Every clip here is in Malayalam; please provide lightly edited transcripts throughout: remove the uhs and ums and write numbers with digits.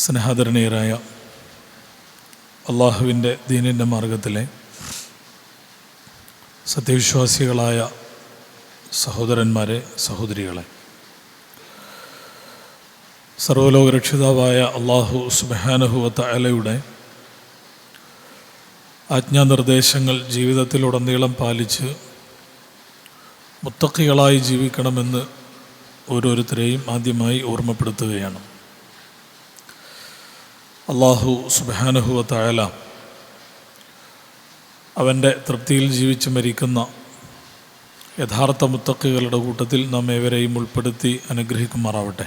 സ്നേഹാദരണീയരായ അള്ളാഹുവിൻ്റെ ദീനിൻ്റെ മാർഗത്തിലെ സത്യവിശ്വാസികളായ സഹോദരന്മാരെ, സഹോദരികളെ, സർവ്വലോകരക്ഷിതാവായ അള്ളാഹു സുബ്ഹാനഹു വ തആലയുടെ ആജ്ഞാനിർദ്ദേശങ്ങൾ ജീവിതത്തിലുടനീളം പാലിച്ച് മുത്തഖികളായി ജീവിക്കണമെന്ന് ഓരോരുത്തരെയും ആദ്യമായി ഓർമ്മപ്പെടുത്തുകയാണ്. അള്ളാഹു സുബ്ഹാനഹു വ തആല അവൻ്റെ തൃപ്തിയിൽ ജീവിച്ച് മരിക്കുന്ന യഥാർത്ഥ മുത്തഖികളുടെ കൂട്ടത്തിൽ നാം ഏവരെയും ഉൾപ്പെടുത്തി അനുഗ്രഹിക്കുമാറാവട്ടെ.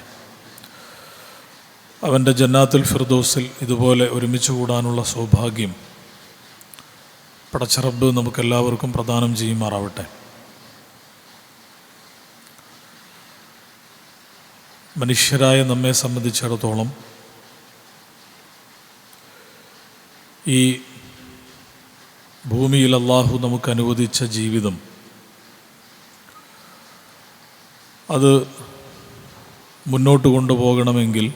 അവൻ്റെ ജന്നാത്തുൽ ഫിർദൗസിൽ ഇതുപോലെ ഒരുമിച്ച് കൂടാനുള്ള സൗഭാഗ്യം പടച്ചറബ്ബ് നമുക്കെല്ലാവർക്കും പ്രദാനം ചെയ്യുമാറാവട്ടെ. മനുഷ്യരായ നമ്മെ സംബന്ധിച്ചിടത്തോളം ഈ ഭൂമിയിൽ അല്ലാഹു നമുക്ക് അനുവദിച്ച ജീവിതം അത് മുന്നോട്ട് കൊണ്ടുപോകണമെങ്കിൽ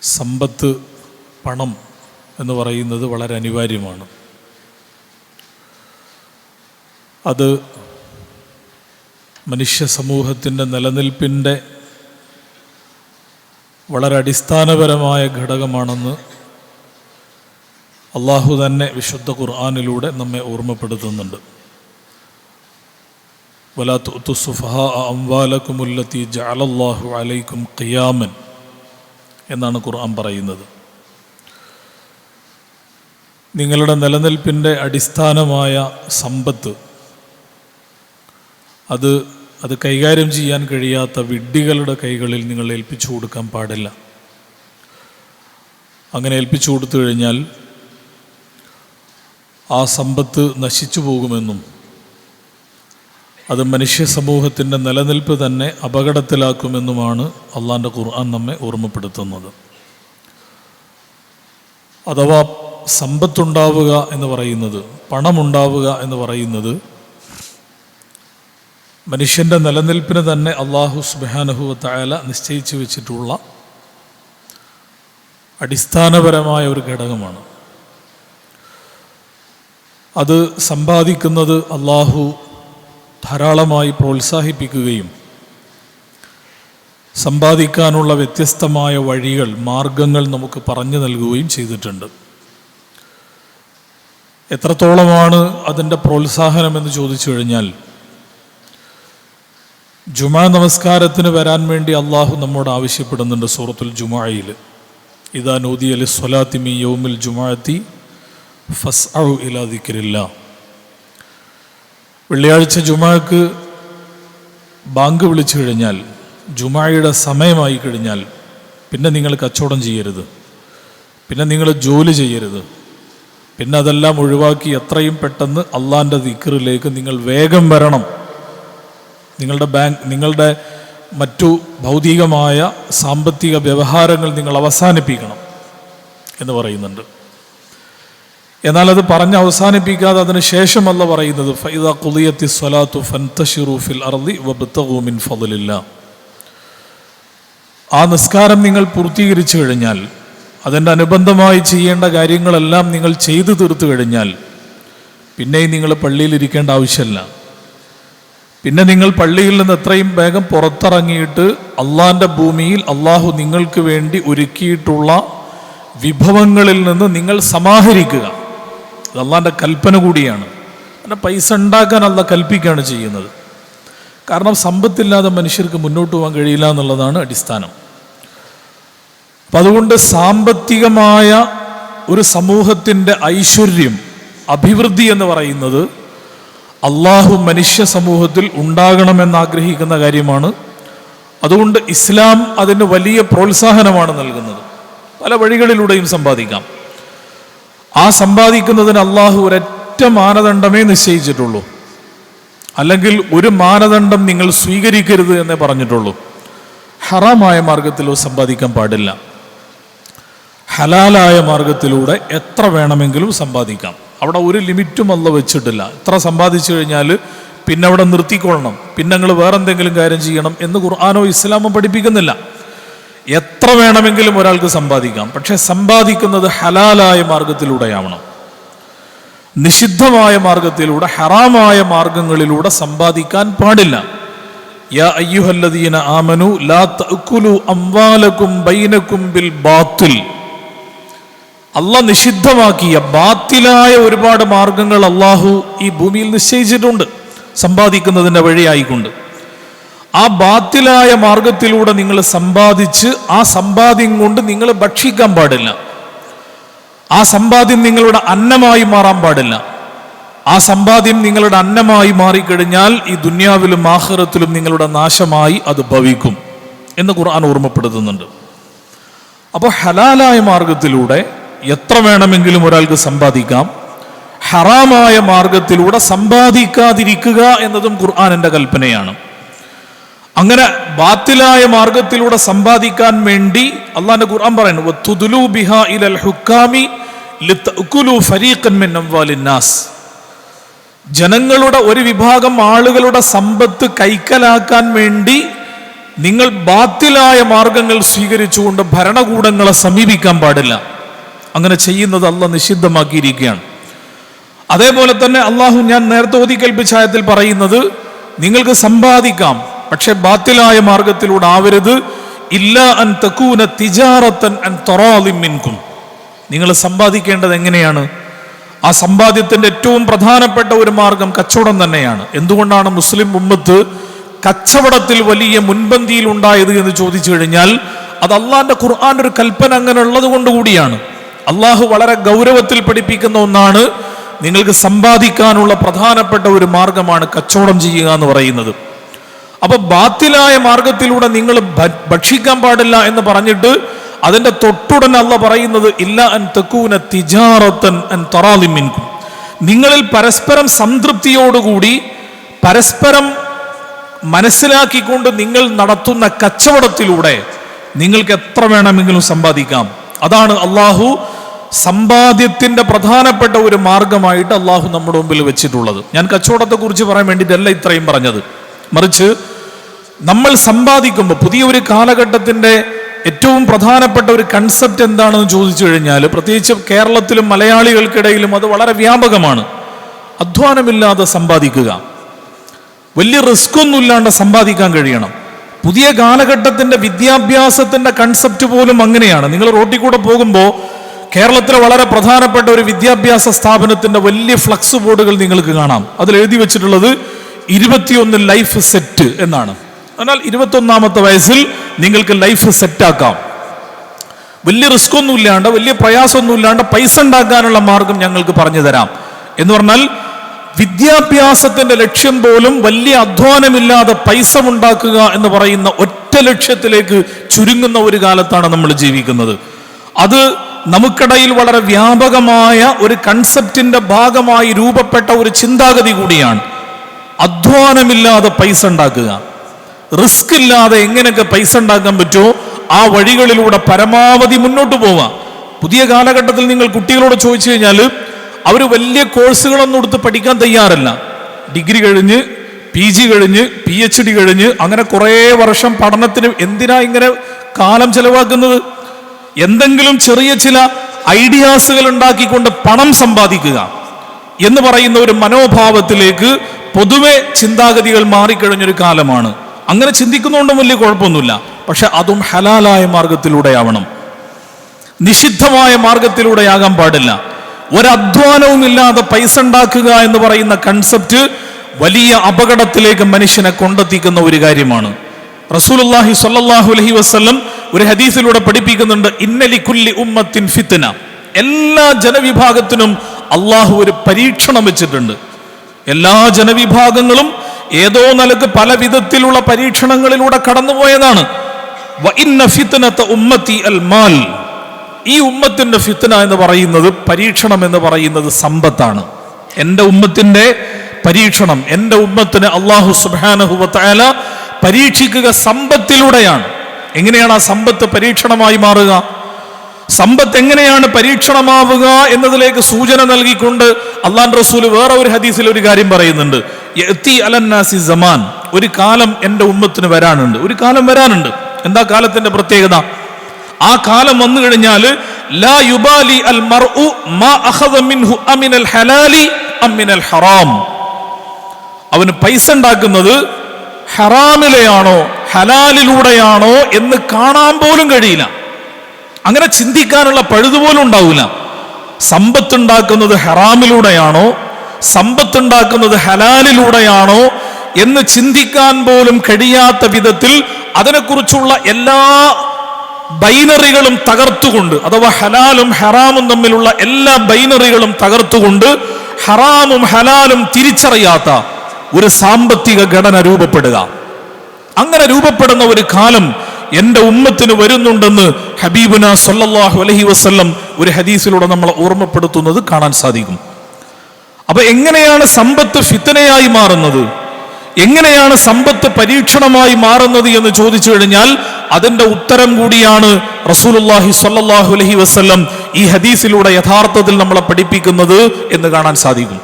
സമ്പത്ത്, പണം എന്ന് പറയുന്നത് വളരെ അനിവാര്യമാണ്. അത് മനുഷ്യ സമൂഹത്തിൻ്റെ നിലനിൽപ്പിൻ്റെ വളരെ അടിസ്ഥാനപരമായ ഘടകമാണെന്ന് അള്ളാഹു തന്നെ വിശുദ്ധ ഖുർആനിലൂടെ നമ്മെ ഓർമ്മപ്പെടുത്തുന്നുണ്ട്. വലാ തുഅ്തു സുഫഹാ അംവാലകുമുല്ലതി ജഅലല്ലാഹു അലൈക്കും ഖിയാമൻ എന്നാണ് ഖുർആൻ പറയുന്നത്. നിങ്ങളുടെ നിലനിൽപ്പിൻ്റെ അടിസ്ഥാനമായ സമ്പത്ത് അത് കൈകാര്യം ചെയ്യാൻ കഴിയാത്ത വിഡ്ഢികളുടെ കൈകളിൽ നിങ്ങൾ ഏൽപ്പിച്ചു കൊടുക്കാൻ പാടില്ല. അങ്ങനെ ഏൽപ്പിച്ചു കൊടുത്തു കഴിഞ്ഞാൽ ആ സമ്പത്ത് നശിച്ചു പോകുമെന്നും അത് മനുഷ്യ സമൂഹത്തിൻ്റെ നിലനിൽപ്പ് തന്നെ അപകടത്തിലാക്കുമെന്നുമാണ് അള്ളാൻ്റെ ഖുർആൻ നമ്മെ ഓർമ്മപ്പെടുത്തുന്നത്. അഥവാ സമ്പത്തുണ്ടാവുക എന്ന് പറയുന്നത്, പണമുണ്ടാവുക എന്ന് പറയുന്നത് മനുഷ്യൻ്റെ നിലനിൽപ്പിന് തന്നെ അള്ളാഹു സുബ്ഹാനഹു വ തആല നിശ്ചയിച്ചു വെച്ചിട്ടുള്ള അടിസ്ഥാനപരമായ ഒരു ഘടകമാണ്. അത് സമ്പാദിക്കുന്നത് അള്ളാഹു ധാരാളമായി പ്രോത്സാഹിപ്പിക്കുകയും സമ്പാദിക്കാനുള്ള വ്യത്യസ്തമായ വഴികൾ, മാർഗങ്ങൾ നമുക്ക് പറഞ്ഞു നൽകുകയും ചെയ്തിട്ടുണ്ട്. എത്രത്തോളമാണ് അതിൻ്റെ പ്രോത്സാഹനമെന്ന് ചോദിച്ചു കഴിഞ്ഞാൽ, ജുമാ നമസ്കാരത്തിന് വരാൻ വേണ്ടി അള്ളാഹു നമ്മോട് ആവശ്യപ്പെടുന്നുണ്ട് സൂറത്തുൽ ജുമുഅയിൽ. ഇദാ നൂദിയ ലിസ്സലാത്തി മിൻ യൗമിൽ ജുമുഅത്തി ഫസ്അഉ ഇലാ ദിക്രില്ലാഹ്. വെള്ളിയാഴ്ച ജുമാക്ക് ബാങ്ക് വിളിച്ചു കഴിഞ്ഞാൽ, ജുമായുടെ സമയമായി കഴിഞ്ഞാൽ പിന്നെ നിങ്ങൾ കച്ചവടം ചെയ്യരുത്, പിന്നെ നിങ്ങൾ ജോലി ചെയ്യരുത്, പിന്നെ അതെല്ലാം ഒഴിവാക്കി എത്രയും പെട്ടെന്ന് അള്ളാൻ്റെ ദിക്റിലേക്ക് നിങ്ങൾ വേഗം വരണം. നിങ്ങളുടെ മറ്റു ഭൗതികമായ സാമ്പത്തിക വ്യവഹാരങ്ങൾ നിങ്ങൾ അവസാനിപ്പിക്കണം എന്ന് പറയുന്നുണ്ട്. എന്നാൽ അത് പറഞ്ഞ് അവസാനിപ്പിക്കാതെ അതിന് ശേഷമല്ല പറയുന്നത്, ഫഇദാ ഖുദിയത്തിസ് സ്വലാത്തു ഫൻതശിറു ഫിൽ അർളി വബ്തഗൂ മിൻ ഫളില്ലാഹ്. ആ നിസ്കാരം നിങ്ങൾ പൂർത്തീകരിച്ചു കഴിഞ്ഞാൽ, അതിൻ്റെ അനുബന്ധമായി ചെയ്യേണ്ട കാര്യങ്ങളെല്ലാം നിങ്ങൾ ചെയ്തു തീർത്തു കഴിഞ്ഞാൽ പിന്നെയും നിങ്ങൾ പള്ളിയിലിരിക്കേണ്ട ആവശ്യമില്ല. പിന്നെ നിങ്ങൾ പള്ളിയിൽ നിന്ന് എത്രയും വേഗം പുറത്തിറങ്ങിയിട്ട് അള്ളാൻ്റെ ഭൂമിയിൽ അള്ളാഹു നിങ്ങൾക്ക് വേണ്ടി ഒരുക്കിയിട്ടുള്ള വിഭവങ്ങളിൽ നിന്ന് നിങ്ങൾ സമാഹരിക്കുക. അത് അള്ളാൻ്റെ കൽപ്പന കൂടിയാണ്. അങ്ങനെ പൈസ ഉണ്ടാക്കാൻ അള്ളാഹ് കൽപ്പിക്കുകയാണ് ചെയ്യുന്നത്. കാരണം സമ്പത്തില്ലാതെ മനുഷ്യർക്ക് മുന്നോട്ട് പോകാൻ കഴിയില്ല എന്നുള്ളതാണ് അടിസ്ഥാനം. അപ്പം അതുകൊണ്ട് സാമ്പത്തികമായ ഒരു സമൂഹത്തിൻ്റെ ഐശ്വര്യം, അഭിവൃദ്ധി എന്ന് പറയുന്നത് അള്ളാഹു മനുഷ്യ സമൂഹത്തിൽ ഉണ്ടാകണമെന്ന് ആഗ്രഹിക്കുന്ന കാര്യമാണ്. അതുകൊണ്ട് ഇസ്ലാം അതിന് വലിയ പ്രോത്സാഹനമാണ് നൽകുന്നത്. പല വഴികളിലൂടെയും സമ്പാദിക്കാം. ആ സമ്പാദിക്കുന്നതിന് അള്ളാഹു ഒരൊറ്റ മാനദണ്ഡമേ നിശ്ചയിച്ചിട്ടുള്ളൂ. അല്ലെങ്കിൽ ഒരു മാനദണ്ഡം നിങ്ങൾ സ്വീകരിക്കരുത് എന്നേ പറഞ്ഞിട്ടുള്ളൂ. ഹറാമായ മാർഗത്തിലോ സമ്പാദിക്കാൻ പാടില്ല. ഹലാലായ മാർഗത്തിലൂടെ എത്ര വേണമെങ്കിലും സമ്പാദിക്കാം. അവിടെ ഒരു ലിമിറ്റും അല്ലാഹു വെച്ചിട്ടില്ല. എത്ര സമ്പാദിച്ചു കഴിഞ്ഞാൽ പിന്നെ അവിടെ നിർത്തിക്കൊള്ളണം, പിന്നെ നിങ്ങൾ വേറെന്തെങ്കിലും കാര്യം ചെയ്യണം എന്ന് ഖുർആനോ ഇസ്ലാമോ പഠിപ്പിക്കുന്നില്ല. എത്ര വേണമെങ്കിലും ഒരാൾക്ക് സമ്പാദിക്കാം. പക്ഷെ സമ്പാദിക്കുന്നത് ഹലാലായ മാർഗത്തിലൂടെയാവണം. നിഷിദ്ധമായ മാർഗത്തിലൂടെ, ഹറാമായ മാർഗങ്ങളിലൂടെ സമ്പാദിക്കാൻ പാടില്ല. യാ അയ്യുഹല്ലദീന ആമനു ലാ തഅകുലു അംവാലകും ബൈനകും ബിൽ ബാത്തിൽ. അള്ളാഹ് നിഷിദ്ധമാക്കിയ ബാത്തിലായ ഒരുപാട് മാർഗങ്ങൾ അള്ളാഹു ഈ ഭൂമിയിൽ നിശ്ചയിച്ചിട്ടുണ്ട് സമ്പാദിക്കുന്നതിൻ്റെ വഴിയായിക്കൊണ്ട്. ആ ബാത്തിലായ മാർഗത്തിലൂടെ നിങ്ങൾ സമ്പാദിച്ച് ആ സമ്പാദ്യം കൊണ്ട് നിങ്ങൾ ഭക്ഷിക്കാൻ പാടില്ല. ആ സമ്പാദ്യം നിങ്ങളുടെ അന്നമായി മാറാൻ പാടില്ല. ആ സമ്പാദ്യം നിങ്ങളുടെ അന്നമായി മാറിക്കഴിഞ്ഞാൽ ഈ ദുന്യാവിലും ആഖിറത്തിലും നിങ്ങളുടെ നാശമായി അത് ഭവിക്കും എന്ന് ഖുർആൻ ഓർമ്മപ്പെടുത്തുന്നുണ്ട്. അപ്പോൾ ഹലാലായ മാർഗത്തിലൂടെ എത്ര വേണമെങ്കിലും ഒരാൾക്ക് സമ്പാദിക്കാം. ഹറാമായ മാർഗത്തിലൂടെ സമ്പാദിക്കാതിരിക്കുക എന്നതും ഖുർആനിന്റെ കൽപ്പനയാണ്. അങ്ങനെ ബാത്തിലായ മാർഗത്തിലൂടെ സമ്പാദിക്കാൻ വേണ്ടി അള്ളാഹുവിന്റെ ഖുർആൻ പറയുന്നു, വതുദുലു ബിഹാ ഇലൽ ഹുക്കാമി ലിതഅകുലു ഫരീഖൻ മിൻ അംവാലിൻ നാസ്. ജനങ്ങളുടെ ഒരു വിഭാഗം ആളുകളുടെ സമ്പത്ത് കൈക്കലാക്കാൻ വേണ്ടി നിങ്ങൾ ബാത്തിലായ മാർഗങ്ങൾ സ്വീകരിച്ചുകൊണ്ട് ഭരണകൂടങ്ങളെ സമീപിക്കാൻ പാടില്ല. അങ്ങനെ ചെയ്യുന്നത് അള്ളാഹ് നിഷിദ്ധമാക്കിയിരിക്കുകയാണ്. അതേപോലെ തന്നെ അള്ളാഹു ഞാൻ നേരത്തെ ഓതി കൽപ്പിച്ച ആയത്തിൽ പറയുന്നത്, നിങ്ങൾക്ക് സമ്പാദിക്കാം, പക്ഷെ ബാത്തിലായ മാർഗത്തിലൂടെ ആവരുത്. ഇല്ലാ അൻ തകൂന തിജാറത്തൻ അൻ തറാദിൻ മിൻകും. നിങ്ങൾ സമ്പാദിക്കേണ്ടത് എങ്ങനെയാണ്? ആ സമ്പാദ്യത്തിന്റെ ഏറ്റവും പ്രധാനപ്പെട്ട ഒരു മാർഗം കച്ചവടം തന്നെയാണ്. എന്തുകൊണ്ടാണ് മുസ്ലിം ഉമ്മത്ത് കച്ചവടത്തിൽ വലിയ മുൻപന്തിയിൽ ഉണ്ടായത് എന്ന് ചോദിച്ചു കഴിഞ്ഞാൽ അത് അള്ളാഹിന്റെ ഖുർആന്റെ ഒരു കൽപ്പന അങ്ങനെ ഉള്ളത് കൊണ്ടുകൂടിയാണ്. അള്ളാഹു വളരെ ഗൗരവത്തിൽ പഠിപ്പിക്കുന്ന ഒന്നാണ്, നിങ്ങൾക്ക് സമ്പാദിക്കാനുള്ള പ്രധാനപ്പെട്ട ഒരു മാർഗമാണ് കച്ചവടം ചെയ്യുക എന്ന് പറയുന്നത്. അപ്പൊ ബാത്തിലായ മാർഗത്തിലൂടെ നിങ്ങൾ ഭക്ഷിക്കാൻ പാടില്ല എന്ന് പറഞ്ഞിട്ട് അതിന്റെ തൊട്ടുടൻ അള്ളാഹ് പറയുന്നത്, ഇല്ല അൻ തകൂന തിജാറത്തൻ അൻ തറാദിൻ മിൻകും. നിങ്ങളിൽ പരസ്പരം സംതൃപ്തിയോടുകൂടി പരസ്പരം മനസ്സിലാക്കിക്കൊണ്ട് നിങ്ങൾ നടത്തുന്ന കച്ചവടത്തിലൂടെ നിങ്ങൾക്ക് എത്ര വേണമെങ്കിലും സമ്പാദിക്കാം. അതാണ് അള്ളാഹു സമ്പാദ്യത്തിന്റെ പ്രധാനപ്പെട്ട ഒരു മാർഗമായിട്ട് അള്ളാഹു നമ്മുടെ മുമ്പിൽ വെച്ചിട്ടുള്ളത്. ഞാൻ കച്ചവടത്തെ കുറിച്ച് പറയാൻ വേണ്ടിയിട്ടല്ല ഇത്രയും പറഞ്ഞത്, മറിച്ച് നമ്മൾ സമ്പാദിക്കുമ്പോൾ പുതിയ ഒരു കാലഘട്ടത്തിന്റെ ഏറ്റവും പ്രധാനപ്പെട്ട ഒരു കൺസെപ്റ്റ് എന്താണെന്ന് ചോദിച്ചു കഴിഞ്ഞാൽ, പ്രത്യേകിച്ച് കേരളത്തിലും മലയാളികൾക്കിടയിലും അത് വളരെ വ്യാപകമാണ്. അധ്വാനമില്ലാതെ സമ്പാദിക്കുക, വലിയ റിസ്ക് ഒന്നും ഇല്ലാണ്ട് സമ്പാദിക്കാൻ കഴിയണം. പുതിയ കാലഘട്ടത്തിന്റെ വിദ്യാഭ്യാസത്തിന്റെ കൺസെപ്റ്റ് പോലും അങ്ങനെയാണ്. നിങ്ങൾ റോട്ടിൽ കൂടെ പോകുമ്പോൾ കേരളത്തിലെ വളരെ പ്രധാനപ്പെട്ട ഒരു വിദ്യാഭ്യാസ സ്ഥാപനത്തിന്റെ വലിയ ഫ്ലക്സ് ബോർഡുകൾ നിങ്ങൾക്ക് കാണാം. അതിൽ എഴുതി വെച്ചിട്ടുള്ളത് 21 ലൈഫ് സെറ്റ് എന്നാണ്. എന്നാൽ 21ാമത്തെ വയസ്സിൽ നിങ്ങൾക്ക് ലൈഫ് സെറ്റാക്കാം, വലിയ റിസ്ക് ഒന്നും ഇല്ലാണ്ട് വലിയ പ്രയാസമൊന്നും ഇല്ലാണ്ട് പൈസ ഉണ്ടാക്കാനുള്ള മാർഗം ഞങ്ങൾക്ക് പറഞ്ഞു തരാം എന്ന് പറഞ്ഞാൽ, വിദ്യാഭ്യാസത്തിന്റെ ലക്ഷ്യം പോലും വലിയ അധ്വാനമില്ലാതെ പൈസ ഉണ്ടാക്കുക എന്ന് പറയുന്ന ഒറ്റ ലക്ഷ്യത്തിലേക്ക് ചുരുങ്ങുന്ന ഒരു കാലത്താണ് നമ്മൾ ജീവിക്കുന്നത്. അത് നമുക്കിടയിൽ വളരെ വ്യാപകമായ ഒരു കൺസെപ്റ്റിന്റെ ഭാഗമായി രൂപപ്പെട്ട ഒരു ചിന്താഗതി കൂടിയാണ്. അധ്വാനമില്ലാതെ പൈസ ഉണ്ടാക്കുക, റിസ്ക് ഇല്ലാതെ എങ്ങനെയൊക്കെ പൈസ ഉണ്ടാക്കാൻ പറ്റുമോ ആ വഴികളിലൂടെ പരമാവധി മുന്നോട്ട് പോവാം. പുതിയ കാലഘട്ടത്തിൽ നിങ്ങൾ കുട്ടികളോട് ചോദിച്ചു കഴിഞ്ഞാൽ അവർ വലിയ കോഴ്സുകളൊന്നും എടുത്ത് പഠിക്കാൻ തയ്യാറല്ല. ഡിഗ്രി കഴിഞ്ഞ് PG കഴിഞ്ഞ് PhD കഴിഞ്ഞ് അങ്ങനെ കുറേ വർഷം പഠനത്തിന് എന്തിനാ ഇങ്ങനെ കാലം ചെലവാക്കുന്നത്? എന്തെങ്കിലും ചെറിയ ചില ഐഡിയാസുകൾ ഉണ്ടാക്കിക്കൊണ്ട് പണം സമ്പാദിക്കുക എന്ന് പറയുന്ന ഒരു മനോഭാവത്തിലേക്ക് പൊതുവെ ചിന്താഗതികൾ മാറിക്കഴിഞ്ഞൊരു കാലമാണ്. അങ്ങനെ ചിന്തിക്കുന്നതുകൊണ്ടും വലിയ കുഴപ്പമൊന്നുമില്ല. പക്ഷെ അതും ഹലാലായ മാർഗത്തിലൂടെയാവണം, നിഷിദ്ധമായ മാർഗത്തിലൂടെയാകാൻ പാടില്ല. ഒരധ്വാനവും ഇല്ലാതെ പൈസ ഉണ്ടാക്കുക എന്ന് പറയുന്ന കൺസെപ്റ്റ് വലിയ അപകടത്തിലേക്ക് മനുഷ്യനെ കൊണ്ടെത്തിക്കുന്ന ഒരു കാര്യമാണ്. റസൂലുള്ളാഹി സ്വല്ലല്ലാഹു അലൈഹി വസല്ലം ഒരു ഹദീസിലൂടെ പഠിപ്പിക്കുന്നുണ്ട്, ഇന്നലി കുല്ലി ഉമ്മത്തിൻ ഫിത്ന. എല്ലാ ജനവിഭാഗത്തിനും അള്ളാഹു ഒരു പരീക്ഷണം വെച്ചിട്ടുണ്ട്. എല്ലാ ജനവിഭാഗങ്ങളും ഏതോ നിലക്ക് പല വിധത്തിലുള്ള പരീക്ഷണങ്ങളിലൂടെ കടന്നുപോയതാണ്. വഇന്ന ഫിത്നത ഉമ്മത്തി അൽ മാൽ. ഈ ഉമ്മത്തിന്റെ ഫിത്ന എന്ന് പറയുന്നത്, പരീക്ഷണം എന്ന് പറയുന്നത് സമ്പത്താണ്. എൻ്റെ ഉമ്മത്തിന്റെ പരീക്ഷണം, എൻ്റെ ഉമ്മത്തിനെ അല്ലാഹു സുബ്ഹാനഹു വ തആല പരീക്ഷിക്കുക സമ്പത്തിലൂടെയാണ്. എങ്ങനെയാണ് ആ സമ്പത്ത് പരീക്ഷണമായി മാറുക? സമ്പത്ത് എങ്ങനെയാണ് പരീക്ഷണമാവുക എന്നതിലേക്ക് സൂചന നൽകിക്കൊണ്ട് അള്ളാഹുവിന്റെ റസൂൽ വേറെ ഒരു ഹദീസിൽ ഒരു കാര്യം പറയുന്നുണ്ട്, യഅതി അലന്നാസി സമാൻ. ഒരു കാലം എൻ്റെ ഉമ്മത്തിന് വരാനുണ്ട്, ഒരു കാലം വരാനുണ്ട്. എന്താ കാലത്തിന്റെ പ്രത്യേകത? ആ കാലം വന്നു കഴിഞ്ഞാൽ ലാ യുബാലി അൽ മർഉ മാ അഖദ മിൻഹു അമിനൽ ഹലാലി അമിനൽ ഹറാം. അവന് പൈസ ഉണ്ടാക്കുന്നത് ഹറാമിലെയാണോ ഹലാലിലൂടെയാണോ എന്ന് കാണാൻ പോലും കഴിയില്ല. അങ്ങനെ ചിന്തിക്കാനുള്ള പഴുതുപോലും ഉണ്ടാവില്ല. സമ്പത്തുണ്ടാക്കുന്നത് ഹറാമിലൂടെയാണോ സമ്പത്തുണ്ടാക്കുന്നത് ഹലാലിലൂടെയാണോ എന്ന് ചിന്തിക്കാൻ പോലും കഴിയാത്ത വിധത്തിൽ അതിനെക്കുറിച്ചുള്ള എല്ലാ ബൈനറികളും തകർത്തുകൊണ്ട്, അഥവാ ഹലാലും ഹറാമും തമ്മിലുള്ള എല്ലാ ബൈനറികളും തകർത്തുകൊണ്ട് ഹറാമും ഹലാലും തിരിച്ചറിയാത്ത ഒരു സാമ്പത്തിക ഘടന രൂപപ്പെടുക. അങ്ങനെ രൂപപ്പെടുന്ന ഒരു കാലം എൻ്റെ ഉമ്മത്തിന് വരുന്നുണ്ടെന്ന് ഹബീബുന സല്ലല്ലാഹു അലൈഹി വസല്ലം ഒരു ഹദീസിലൂടെ നമ്മളെ ഓർമ്മപ്പെടുത്തുന്നത് കാണാൻ സാധിക്കും. അപ്പൊ എങ്ങനെയാണ് സമ്പത്ത് ഫിത്നയായി മാറുന്നത്, എങ്ങനെയാണ് സമ്പത്ത് പരീക്ഷണമായി മാറുന്നത് എന്ന് ചോദിച്ചു കഴിഞ്ഞാൽ അതിന്റെ ഉത്തരം കൂടിയാണ് റസൂലുള്ളാഹി സ്വല്ലല്ലാഹു അലൈഹി വസല്ലം ഈ ഹദീസിലൂടെ യഥാർത്ഥത്തിൽ നമ്മളെ പഠിപ്പിക്കുന്നത് എന്ന് കാണാൻ സാധിക്കും.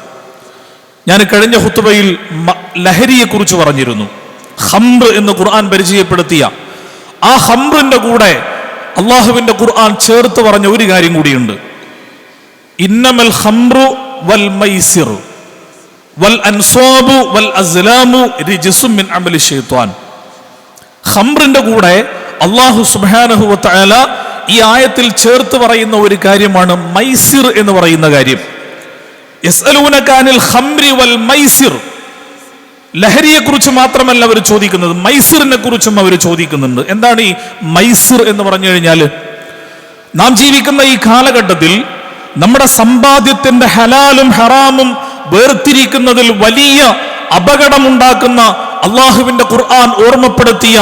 ഞാൻ കഴിഞ്ഞ ഖുത്ബയിൽ ലഹരിയെ കുറിച്ച് പറഞ്ഞിരുന്നു. ഖംർ എന്ന് ഖുർആൻ പരിചയപ്പെടുത്തിയ ആ ഖംറിന്റെ കൂടെ അള്ളാഹുവിന്റെ ഖുർആൻ ചേർത്ത് പറഞ്ഞ ഒരു കാര്യം കൂടിയുണ്ട്. ഇന്നമൽ ഖംറു വൽ മൈസിർ വൽ അൻസാബു വൽ അസ്ലാമു റിജ്സും മിൻ അമലി ശൈത്വാൻ. ഖംറിന്റെ കൂടെ അല്ലാഹു സുബ്ഹാനഹു വ തആല ഈ ആയത്തിൽ ചേർത്ത് പറയുന്ന ഒരു കാര്യമാണ് മൈസിർ എന്ന് പറയുന്ന കാര്യം. യസ്അലൂനക അനിൽ ഖംറി വൽ മൈസിർ. ലഹരിയെ കുറിച്ച് മാത്രമല്ല അവർ ചോദിക്കുന്നത്, മൈസിറിനെ കുറിച്ചും അവർ ചോദിക്കുന്നുണ്ട്. എന്താണ് ഈ മൈസിർ എന്ന് പറഞ്ഞു കഴിഞ്ഞാൽ? നാം ജീവിക്കുന്ന ഈ കാലഘട്ടത്തിൽ നമ്മുടെ സമ്പാദ്യത്തിന്റെ ഹലാലും ഹറാമും വേർതിരിക്കുന്നതിൽ വലിയ അപകടമുണ്ടാക്കുന്ന അള്ളാഹുവിന്റെ ഖുർആൻ ഓർമ്മപ്പെടുത്തിയ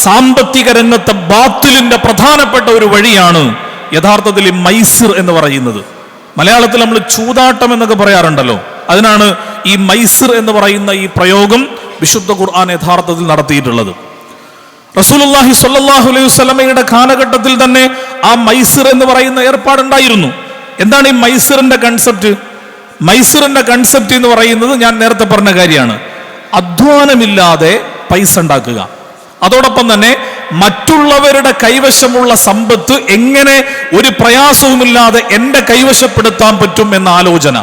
സാമ്പത്തിക രംഗത്തെ ബാത്തിലിന്റെ പ്രധാനപ്പെട്ട ഒരു വഴിയാണ് യഥാർത്ഥത്തിൽ ഈ മൈസിർ എന്ന് പറയുന്നത്. മലയാളത്തിൽ നമ്മൾ ചൂതാട്ടം എന്നൊക്കെ പറയാറുണ്ടല്ലോ, അതിനാണ് ഈ മൈസിർ എന്ന് പറയുന്ന ഈ പ്രയോഗം വിശുദ്ധ ഖുർആൻ യഥാർത്ഥത്തിൽ നടത്തിയിട്ടുള്ളത്. റസൂലുള്ളാഹി സ്വല്ലല്ലാഹു അലൈഹി വസല്ലമയുടെ കാലഘട്ടത്തിൽ തന്നെ ആ മൈസിർ എന്ന് പറയുന്ന ഏർപ്പാടുണ്ടായിരുന്നു. എന്താണ് ഈ മൈസിറിന്റെ കൺസെപ്റ്റ്? മൈസിറിന്റെ കൺസെപ്റ്റ് എന്ന് പറയുന്നത് ഞാൻ നേരത്തെ പറഞ്ഞ കാര്യമാണ്. അധ്വാനമില്ലാതെ പൈസ ഉണ്ടാക്കുക, അതോടൊപ്പം തന്നെ മറ്റുള്ളവരുടെ കൈവശമുള്ള സമ്പത്ത് എങ്ങനെ ഒരു പ്രയാസവുമില്ലാതെ എൻ്റെ കൈവശപ്പെടുത്താൻ പറ്റും എന്ന ആലോചന.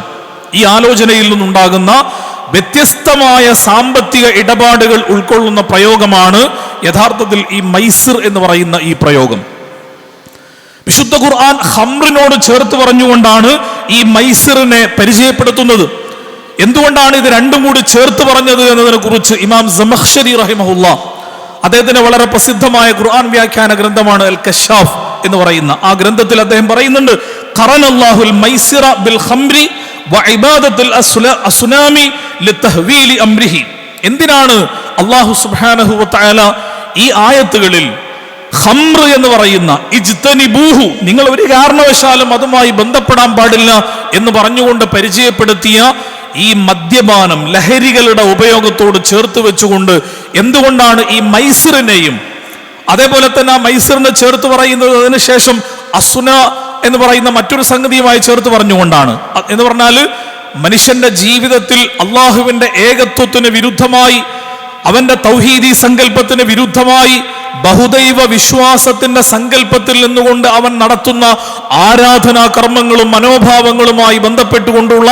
ഈ ആലോചനയിൽ നിന്നുണ്ടാകുന്ന വ്യത്യസ്തമായ സാമ്പത്തിക ഇടപാടുകൾ ഉൾക്കൊള്ളുന്ന പ്രയോഗമാണ് യഥാർത്ഥത്തിൽ ഈ മൈസിർ എന്ന് പറയുന്ന ഈ പ്രയോഗം. വിശുദ്ധ ഖുർആൻ ഖംറിനോട് ചേർത്ത് പറഞ്ഞുകൊണ്ടാണ് ഈ മൈസിറിനെ പരിചയപ്പെടുത്തുന്നത്. എന്തുകൊണ്ടാണ് ഇത് രണ്ടും കൂടി ചേർത്ത് പറഞ്ഞത് എന്നതിനെ കുറിച്ച് ഇമാം സമഖ്ശരി റഹിമഹുല്ലാ അദ്ദേഹത്തിന്റെ വളരെ പ്രസിദ്ധമായ ഖുർആൻ വ്യാഖ്യാന ഗ്രന്ഥമാണ് അൽ കശാഫ് എന്ന് പറയുന്ന ആ ഗ്രന്ഥത്തിൽ അദ്ദേഹം പറയുന്നുണ്ട്, ഖറനല്ലാഹുൽ മൈസിറ ബിൽ ഖംറി വഇബാദത്തുൽ അസ്നാമി ലിതഹ്വീലി അംരിഹി. എന്തിനാണ് അല്ലാഹു സുബ്ഹാനഹു വ തആല ഈ ആയത്തുകളിൽ ഖംർ എന്ന് പറയുന്ന ഇജ്തനിബൂഹു, നിങ്ങൾ ഒരു കാരണവശാലും അതുമായി ബന്ധപ്പെടാൻ പാടില്ല എന്ന് പറഞ്ഞുകൊണ്ട് പരിചയപ്പെടുത്തിയ ഈ മദ്യപാനം, ലഹരികളുടെ ഉപയോഗത്തോട് ചേർത്ത് വെച്ചുകൊണ്ട് എന്തുകൊണ്ടാണ് ഈ മൈസിറിനെയും അതേപോലെ തന്നെ ആ മൈസിറിനെ ചേർത്ത് പറയുന്നത് അതിനുശേഷം അസുന എന്ന് പറയുന്ന മറ്റൊരു സംഗതിയുമായി ചേർത്ത് പറഞ്ഞുകൊണ്ടാണ്? എന്ന് പറഞ്ഞാൽ മനുഷ്യന്റെ ജീവിതത്തിൽ അള്ളാഹുവിന്റെ ഏകത്വത്തിന് വിരുദ്ധമായി, അവന്റെ തൗഹീദി സങ്കല്പത്തിന് വിരുദ്ധമായി, ബഹുദൈവ വിശ്വാസത്തിന്റെ സങ്കല്പത്തിൽ നിന്നുകൊണ്ട് അവൻ നടത്തുന്ന ആരാധനാ കർമ്മങ്ങളും മനോഭാവങ്ങളുമായി ബന്ധപ്പെട്ടുകൊണ്ടുള്ള